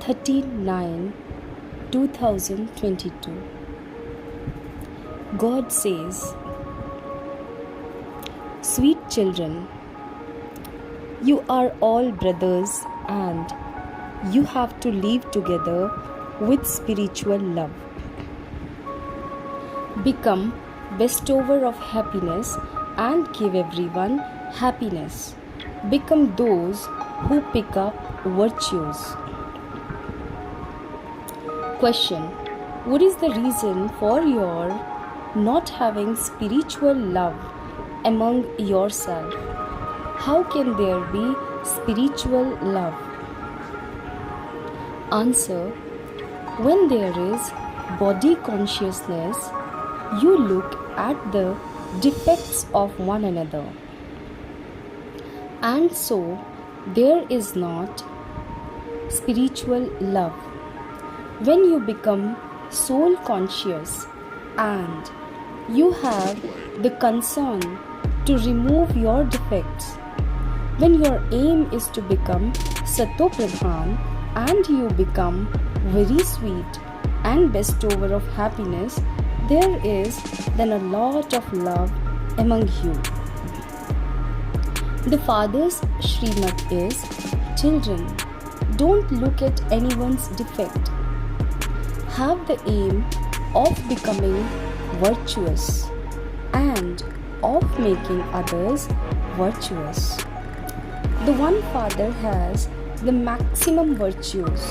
13/9/2022. God says, "Sweet children, you are all brothers and you have to live together with spiritual love. Become bestower of happiness and give everyone happiness. Become those who pick up virtues." Question: what is the reason for your not having spiritual love among yourself? How can there be spiritual love? Answer: when there is body consciousness, you look at the defects of one another, and so there is not spiritual love. When you become soul conscious and you have the concern to remove your defects, when your aim is to become Sattva-pradhan and you become very sweet and bestower of happiness, there is then a lot of love among you. The Father's Srimad is, children, don't look at anyone's defect. Have the aim of becoming virtuous and of making others virtuous. The one Father has the maximum virtues.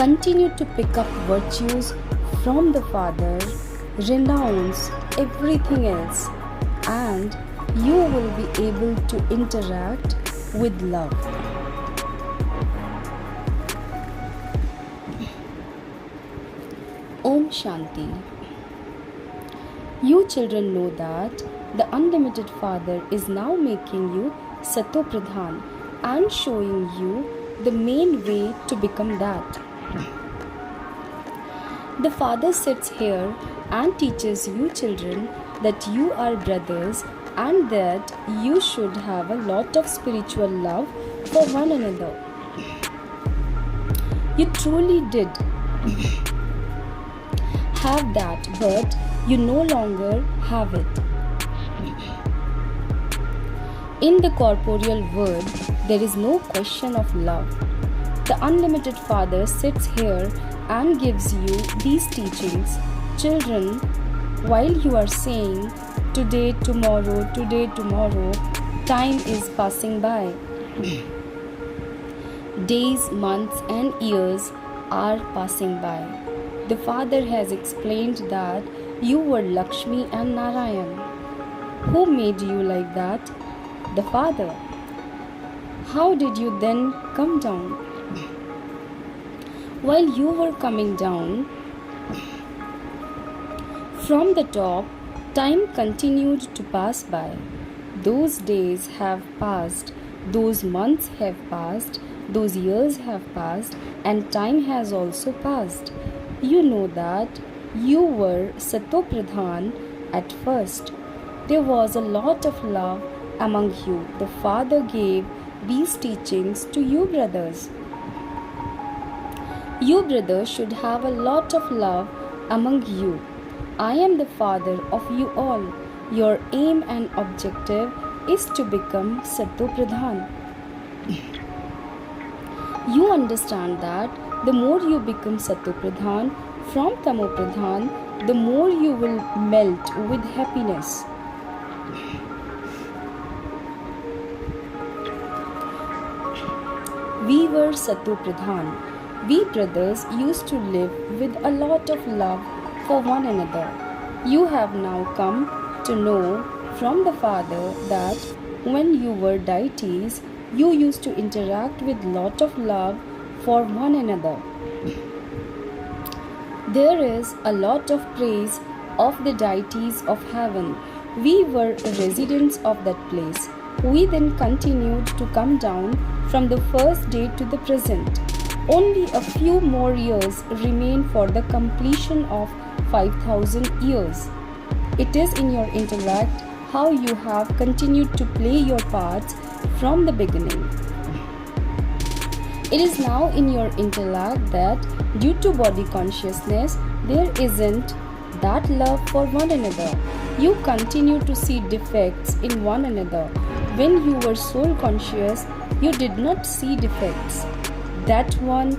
Continue to pick up virtues from the Father, renounce everything else, and you will be able to interact with love. Om Shanti. You children know that the unlimited Father is now making you Sattva-pradhan and showing you the main way to become that. The Father sits here and teaches you children that you are brothers and that you should have a lot of spiritual love for one another. You truly did have that, but you no longer have it. In the corporeal world, there is no question of love. The unlimited Father sits here and gives you these teachings. Children, while you are saying today, tomorrow, time is passing by. Days, months and years are passing by. The Father has explained that you were Lakshmi and Narayan. Who made you like that? The Father. How did you then come down? While you were coming down from the top, time continued to pass by. Those days have passed, those months have passed, those years have passed, and time has also passed. You know that you were Sattva-pradhan at first. There was a lot of love among you. The Father gave these teachings to you brothers. You brothers should have a lot of love among you. I am the Father of you all. Your aim and objective is to become Sattva-pradhan. You understand that the more you become Sattva-pradhan from Tamo-pradhan, the more you will melt with happiness. We were Sattva-pradhan. We brothers used to live with a lot of love for one another. You have now come to know from the Father that when you were deities, you used to interact with lot of love for one another. There is a lot of praise of the deities of heaven. We were residents of that place. We then continued to come down from the first day to the present. Only a few more years remain for the completion of 5,000 years. It is in your intellect how you have continued to play your parts from the beginning. It is now in your intellect that due to body consciousness, there isn't that love for one another. You continue to see defects in one another. When you were soul conscious, you did not see defects. That one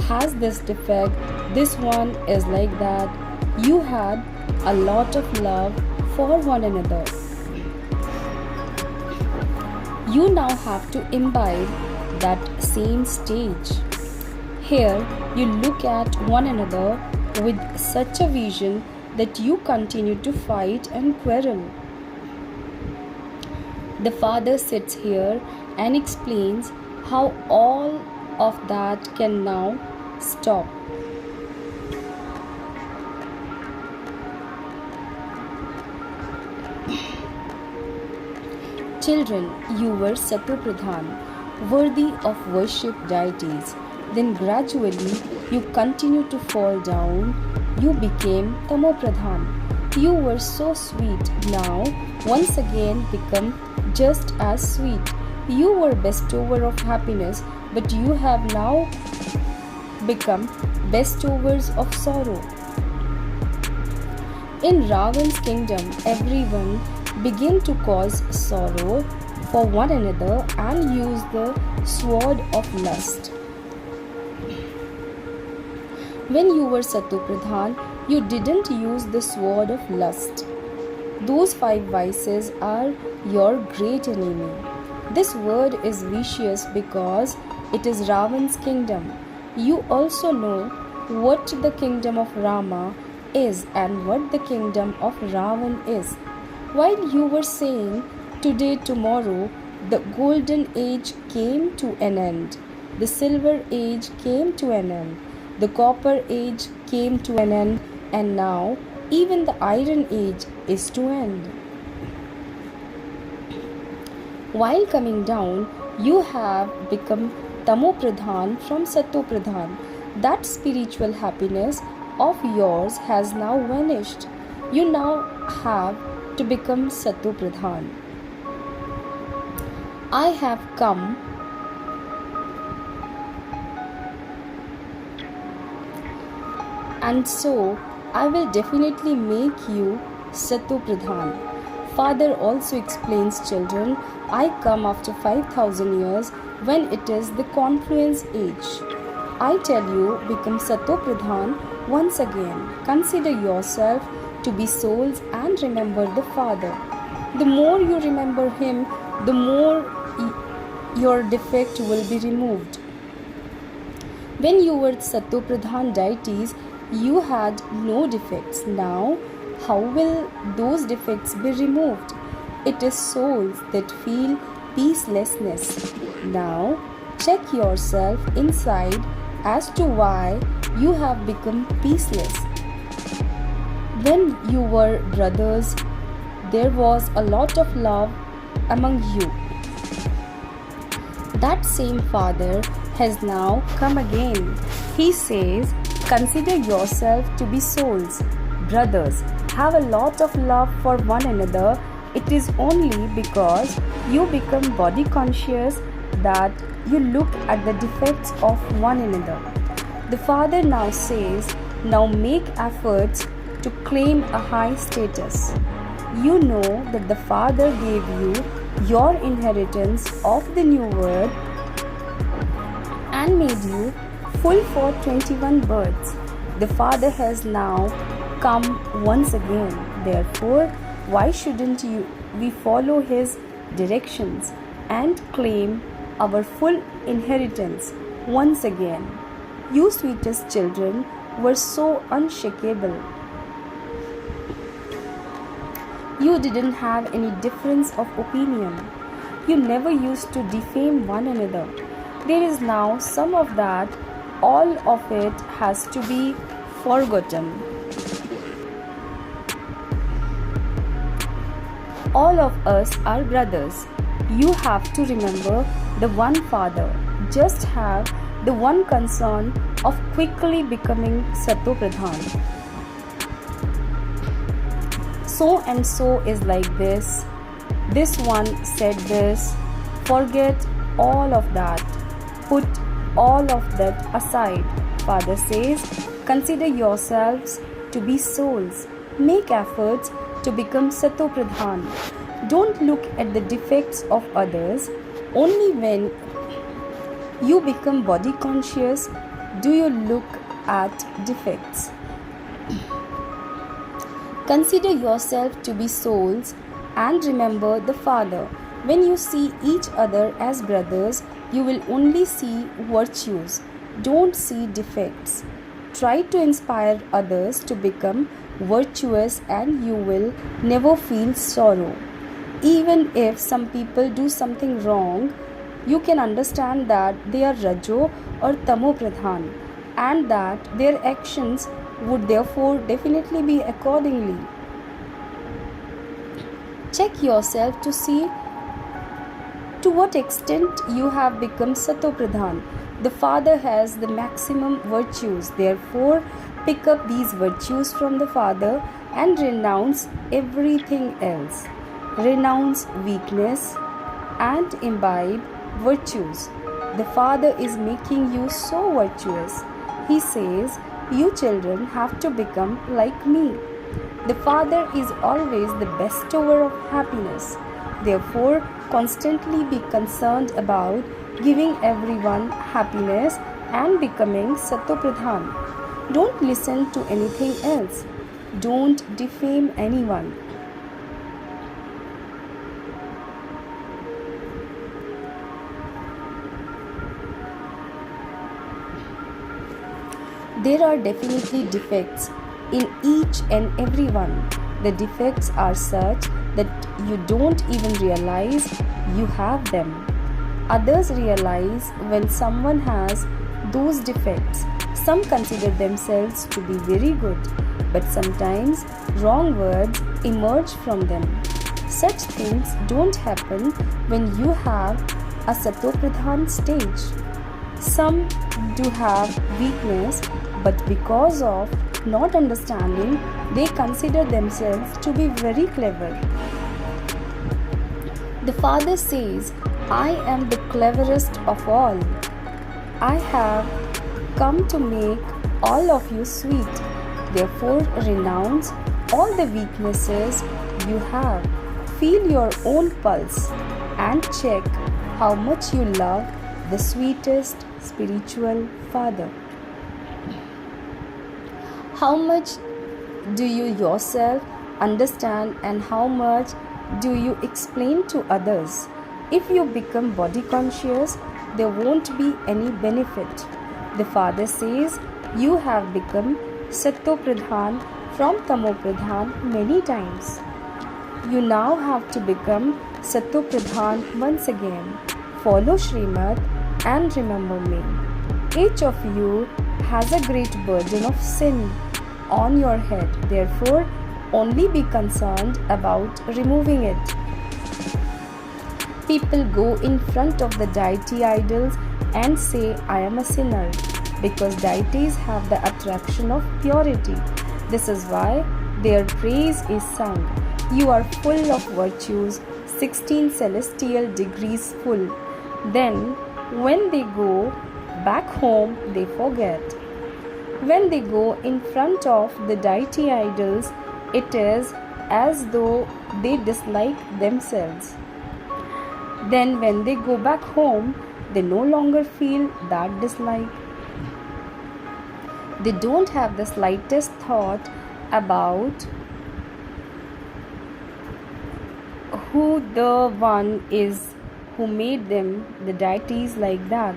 has this defect, this one is like that. You had a lot of love for one another. You now have to imbibe that same stage. Here, you look at one another with such a vision that you continue to fight and quarrel. The Father sits here and explains how all of that can now stop. Children, you were Satopradhan, worthy of worship deities. Then gradually you continue to fall down. You became Tamopradhan. You were so sweet, now once again become just as sweet. You were bestower of happiness, but you have now become bestowers of sorrow. In Ravan's kingdom, everyone began to cause sorrow for one another and use the sword of lust. When you were Satopradhan, you didn't use the sword of lust. Those 5 vices are your great enemy. This word is vicious because it is Ravan's kingdom. You also know what the kingdom of Rama is and what the kingdom of Ravan is. While you were saying, today, tomorrow, the golden age came to an end. The silver age came to an end. The copper age came to an end. And now, even the iron age is to end. While coming down, you have become Tamopradhan from Satopradhan. That spiritual happiness of yours has now vanished. You now have to become Satopradhan. I have come and so I will definitely make you Satopradhan. Father also explains, children, I come after 5,000 years when it is the confluence age. I tell you, become Satopradhan once again. Consider yourself to be souls and remember the Father. The more you remember Him, the more your defect will be removed. When you were Satopradhan deities, you had no defects. Now, how will those defects be removed? It is souls that feel peacelessness. Now, check yourself inside as to why you have become peaceless. When you were brothers, there was a lot of love among you. That same Father has now come again. He says, consider yourself to be souls, brothers. Have a lot of love for one another. It is only because you become body conscious that you look at the defects of one another. The Father now says, now make efforts to claim a high status. You know that the Father gave you your inheritance of the new world and made you full for 21 births. The Father has now come once again. Therefore, why shouldn't we follow His directions and claim our full inheritance once again? You sweetest children were so unshakable. You didn't have any difference of opinion. You never used to defame one another. There is now some of that. All of it has to be forgotten. All of us are brothers. You have to remember the one Father. Just have the one concern of quickly becoming Satopradhan. So and so is like this. This one said this. Forget all of that. Put all of that aside. Father says, consider yourselves to be souls. Make efforts to become Sato Pradhan. Don't look at the defects of others. Only when you become body conscious do you look at defects. Consider yourself to be souls and remember the Father. When you see each other as brothers, you will only see virtues. Don't see defects. Try to inspire others to become virtuous and you will never feel sorrow. Even if some people do something wrong, you can understand that they are Rajo or Tamo Pradhan and that their actions would therefore definitely be accordingly. Check yourself to see to what extent you have become Sato Pradhan. The Father has the maximum virtues. Therefore, pick up these virtues from the Father and renounce everything else. Renounce weakness and imbibe virtues. The Father is making you so virtuous. He says, you children have to become like me. The Father is always the bestower of happiness. Therefore, constantly be concerned about giving everyone happiness and becoming Sato Pradhan. Don't listen to anything else. Don't defame anyone. There are definitely defects in each and every one. The defects are such that you don't even realize you have them. Others realize when someone has those defects. Some consider themselves to be very good, but sometimes wrong words emerge from them. Such things don't happen when you have a Sato Pradhan stage. Some do have weakness, but because of not understanding, they consider themselves to be very clever. The Father says, I am the cleverest of all. I have come to make all of you sweet. Therefore, renounce all the weaknesses you have. Feel your own pulse and check how much you love the sweetest spiritual Father. How much do you yourself understand and how much do you explain to others? If you become body conscious, there won't be any benefit. The Father says you have become Sato Pradhan from Tamo Pradhan many times. You now have to become Sato Pradhan once again. Follow Srimad and remember me. Each of you has a great burden of sin on your head. Therefore, only be concerned about removing it. People go in front of the deity idols and say, I am a sinner, because deities have the attraction of purity. This is why their praise is sung. You are full of virtues, 16 celestial degrees full. Then, when they go back home, they forget. When they go in front of the deity idols, it is as though they dislike themselves. Then when they go back home, they no longer feel that dislike. They don't have the slightest thought about who the one is who made them, the deities like that.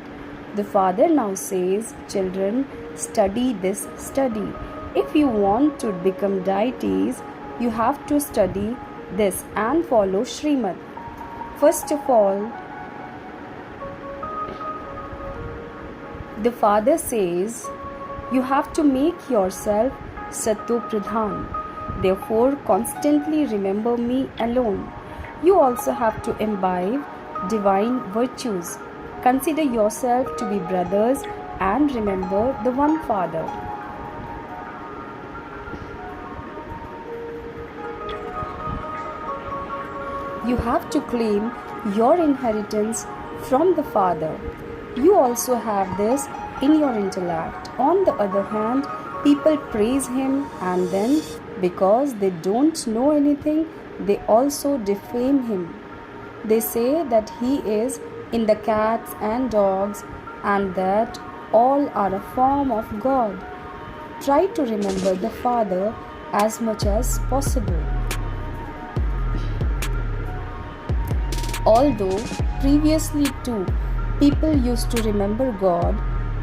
The Father now says, children, study this study. If you want to become deities, you have to study this and follow Srimad. First of all, the Father says, you have to make yourself Sato Pradhan. Therefore, constantly remember me alone. You also have to imbibe divine virtues. Consider yourself to be brothers and remember the one Father. You have to claim your inheritance from the Father. You also have this in your intellect. On the other hand, people praise him and then, because they don't know anything, they also defame him. They say that he is in the cats and dogs and that all are a form of God. Try to remember the Father as much as possible. Although previously too, people used to remember God,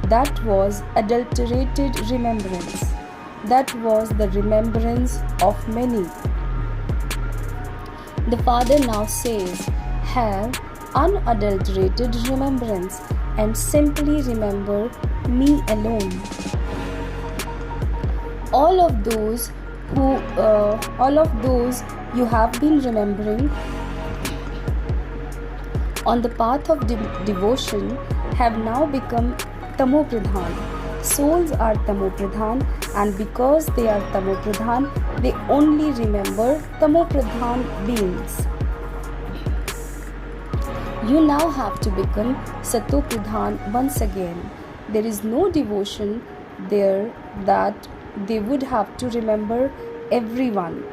that was adulterated remembrance. That was the remembrance of many. The Father now says, have unadulterated remembrance and simply remember me alone. All of those you have been remembering on the path of devotion have now become tamopradhan. Souls are tamopradhan, and because they are tamopradhan, they only remember tamopradhan beings. You now have to become satopradhan once again. There is no devotion there that they would have to remember everyone.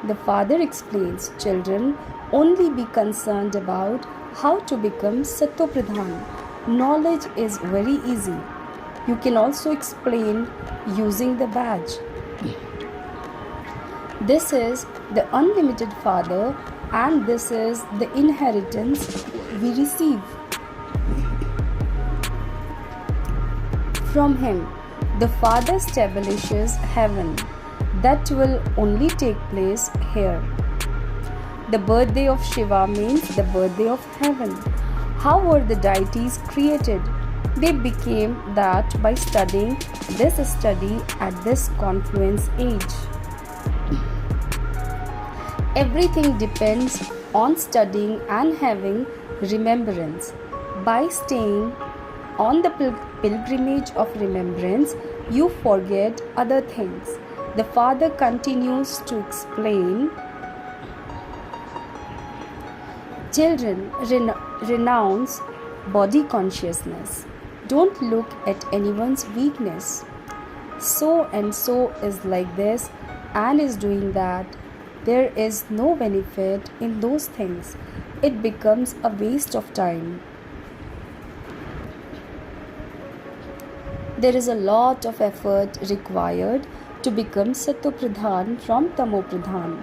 The Father explains, children, only be concerned about how to become satopradhan. Knowledge is very easy. You can also explain using the badge. This is the unlimited Father, and this is the inheritance we receive from him. The Father establishes heaven. That will only take place here. The birthday of Shiva means the birthday of heaven. How were the deities created? They became that by studying this study at this confluence age. Everything depends on studying and having remembrance. By staying on the pilgrimage of remembrance, you forget other things. The Father continues to explain, children, renounce body consciousness. Don't look at anyone's weakness. So and so is like this and is doing that. There is no benefit in those things. It becomes a waste of time. There is a lot of effort required to become satopradhan from tamopradhan.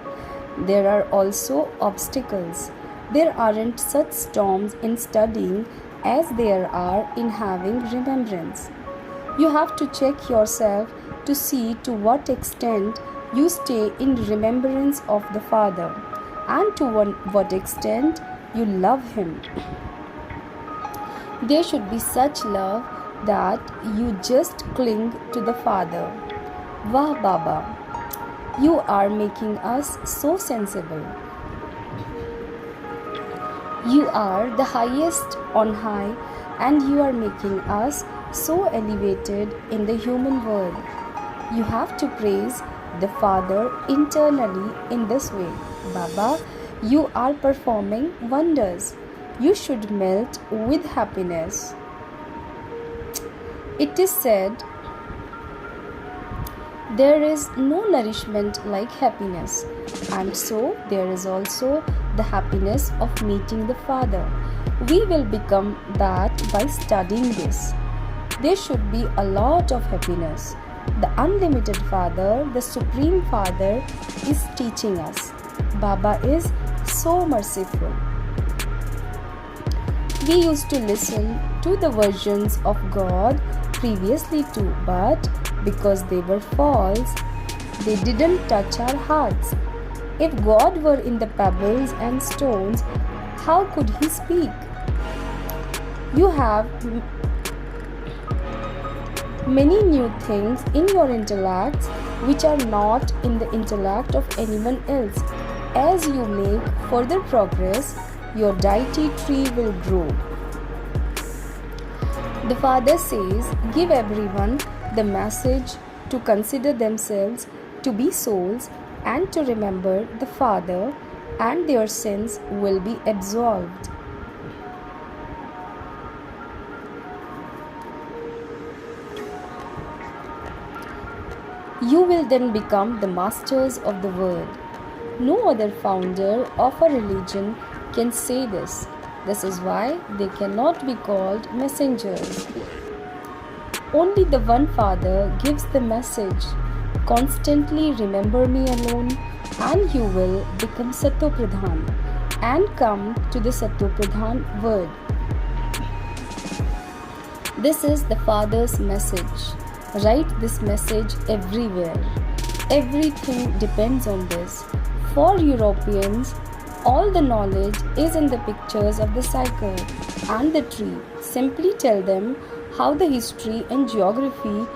There are also obstacles. There aren't such storms in studying as there are in having remembrance. You have to check yourself to see to what extent you stay in remembrance of the Father and to what extent you love him. There should be such love that you just cling to the Father. Wah Baba, you are making us so sensible. You are the highest on high, and you are making us so elevated in the human world. You have to praise the Father internally in this way. Baba, you are performing wonders. You should melt with happiness. It is said, there is no nourishment like happiness, and so there is also the happiness of meeting the Father. We will become that by studying this. There should be a lot of happiness. The unlimited Father, the Supreme Father, is teaching us. Baba is so merciful. We used to listen to the versions of God previously too, but because they were false, they didn't touch our hearts. If God were in the pebbles and stones, how could he speak? You have many new things in your intellect which are not in the intellect of anyone else. As you make further progress, your deity tree will grow. The Father says, give everyone the message to consider themselves to be souls and to remember the Father, and their sins will be absolved. You will then become the masters of the world. No other founder of a religion can say this. This is why they cannot be called messengers. Only the one Father gives the message. Constantly remember me alone, and you will become Satopradhan and come to the Satopradhan world. This is the Father's message. Write this message everywhere. Everything depends on this. For Europeans, all the knowledge is in the pictures of the cycle and the tree. Simply tell them how the history and geography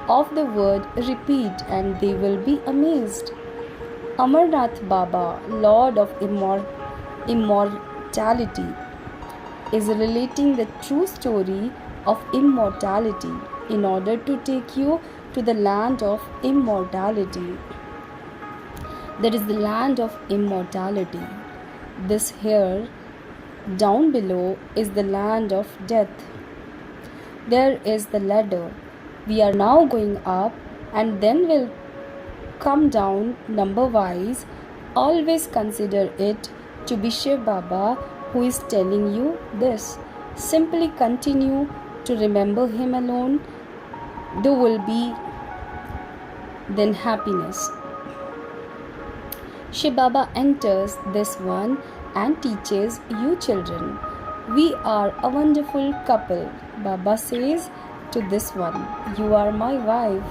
of the word repeat, and they will be amazed. Amarnath Baba, Lord of Immortality, is relating the true story of immortality in order to take you to the land of immortality. That is the land of immortality. This here, down below, is the land of death. There is the ladder. We are now going up, and then we'll come down number wise. Always consider it to be Shiv Baba who is telling you this. Simply continue to remember him alone. There will be then happiness. Shiv Baba enters this one and teaches you children. We are a wonderful couple. Baba says to this one, you are my wife.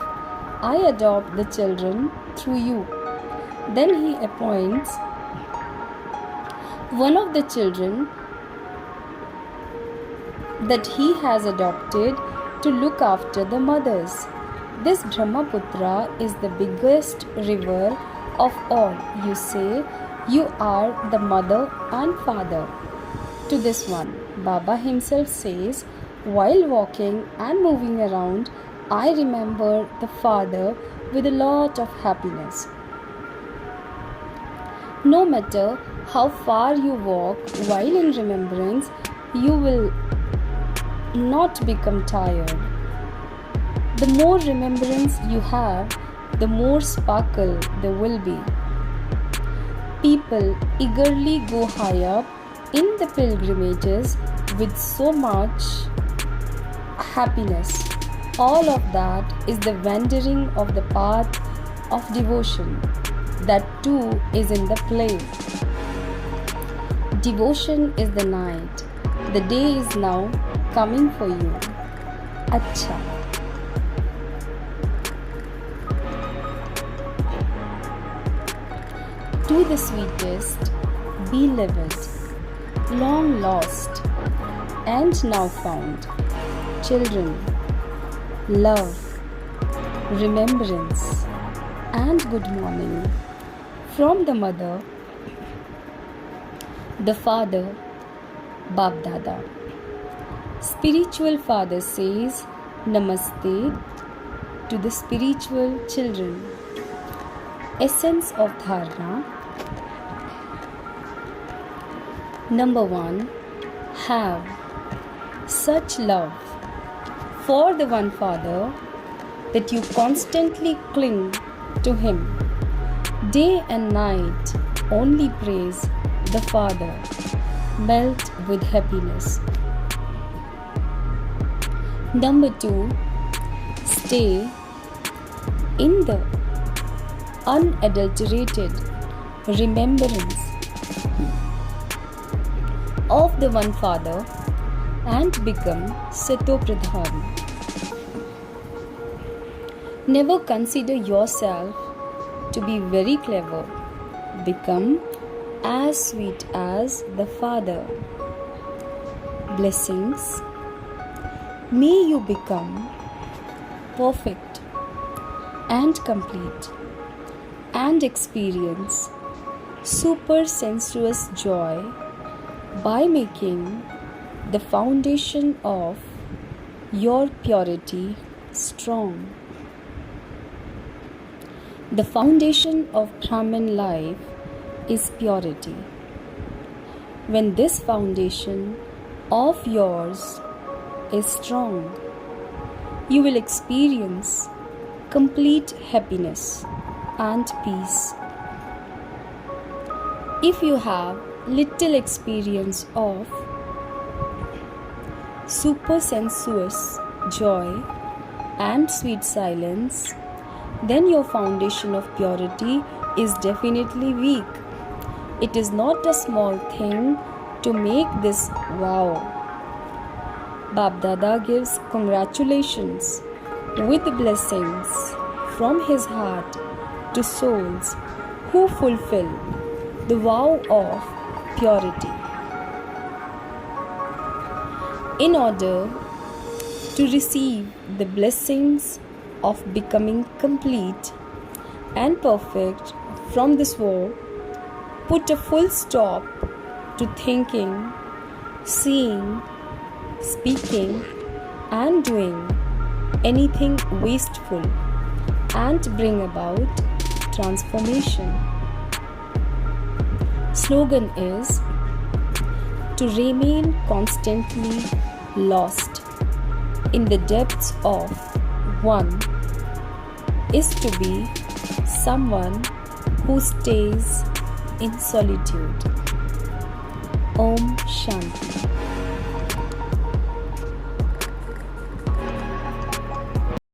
I adopt the children through you. Then he appoints one of the children that he has adopted to look after the mothers. This Brahmaputra is the biggest river of all. You say you are the mother and father to this one. Baba himself says, while walking and moving around, I remember the Father with a lot of happiness. No matter how far you walk while in remembrance, you will not become tired. The more remembrance you have, the more sparkle there will be. People eagerly go high up in the pilgrimages with so much happiness. All of that is the wandering of the path of devotion. That too is in the play. Devotion is the night. The day is now coming for you. Acha. To the sweetest, beloved, long lost, and now found, children, love, remembrance, and good morning from the mother, the father, Bab Dada. Spiritual father says Namaste to the spiritual children. Essence of Dharana. Number 1. Have such love for the one Father that you constantly cling to him. Day and night only praise the Father. Melt with happiness. Number 2. Stay in the unadulterated remembrance of the one Father and become Satopradhan. Never consider yourself to be very clever. Become as sweet as the Father. Blessings. May you become perfect and complete and experience super sensuous joy by making the foundation of your purity strong. The foundation of Brahman life is purity. When this foundation of yours is strong, you will experience complete happiness and peace. If you have little experience of supersensuous joy and sweet silence, then your foundation of purity is definitely weak. It is not a small thing to make this vow. Bab Dada gives congratulations with blessings from his heart to souls who fulfill the vow of purity. In order to receive the blessings of becoming complete and perfect from this vow, put a full stop to thinking, seeing, speaking, and doing anything wasteful and bring about transformation. Slogan is to remain constantly lost in the depths of one is to be someone who stays in solitude. Om Shanti.